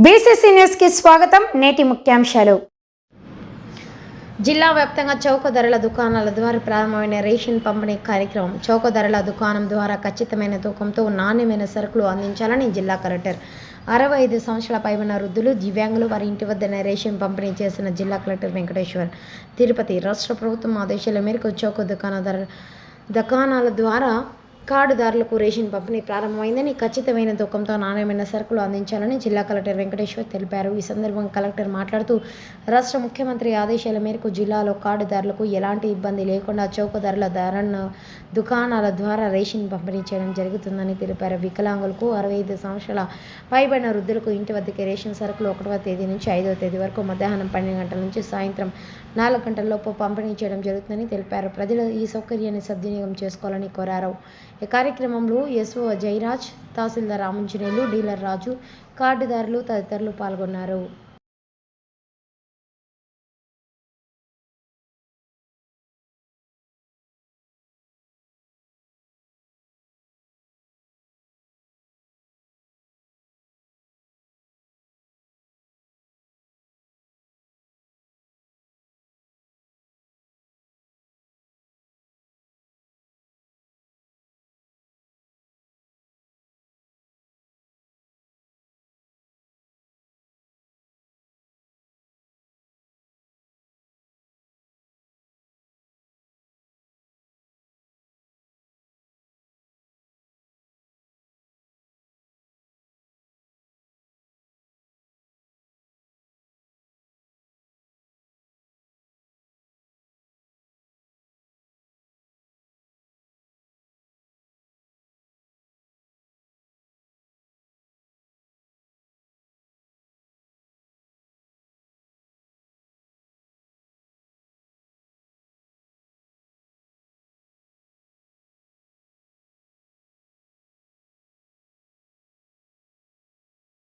BCC news కి స్వాగతం. నేటి ముఖ్యాంశాలు. జిల్లా వ్యాప్తంగా చౌక ధరల దుకాణాల ద్వారా ప్రారంభమైన రేషన్ పంపిణీ కార్యక్రమం. చౌక ధరల దుకాణం ద్వారా ఖచ్చితమైన తూకంతో నాణ్యమైన సరుకులు అందించాలని జిల్లా కలెక్టర్ 65 సంవత్సరాల పైబడిన వృద్ధులు, దివ్యాంగులు వారి ఇంటి వద్దనే రేషన్ పంపిణీ చేసిన జిల్లా కలెక్టర్ వెంకటేశ్వర్ తిరుపతి. రాష్ట్ర ప్రభుత్వం ఆదేశాల మేరకు చౌక దుకాణాల ద్వారా కార్డుదారులకు రేషన్ పంపిణీ ప్రారంభమైందని, ఖచ్చితమైన తూకంతో నాణ్యమైన సరుకులు అందించాలని జిల్లా కలెక్టర్ వెంకటేశ్వర్ తెలిపారు. ఈ సందర్భంగా కలెక్టర్ మాట్లాడుతూ, రాష్ట్ర ముఖ్యమంత్రి ఆదేశాల మేరకు జిల్లాలో కార్డుదారులకు ఎలాంటి ఇబ్బంది లేకుండా చౌక ధరల దుకాణాల ద్వారా రేషన్ పంపిణీ చేయడం జరుగుతుందని తెలిపారు. వికలాంగులకు, 65 సంవత్సరాల పైబడిన వృద్ధులకు ఇంటి వద్దకే రేషన్ సరుకులు 1వ తేదీ నుంచి 5వ తేదీ వరకు మధ్యాహ్నం 12 గంటల నుంచి సాయంత్రం 4 గంటల లోపు పంపిణీ చేయడం జరుగుతుందని తెలిపారు. ప్రజలు ఈ సౌకర్యాన్ని సద్వినియోగం చేసుకోవాలని కోరారు. ఈ కార్యక్రమంలో ఎస్ఓ జయరాజ్, తహసీల్దార్ రామంజనేయులు, డీలర్ రాజు, కార్డుదారులు తదితరులు పాల్గొన్నారు.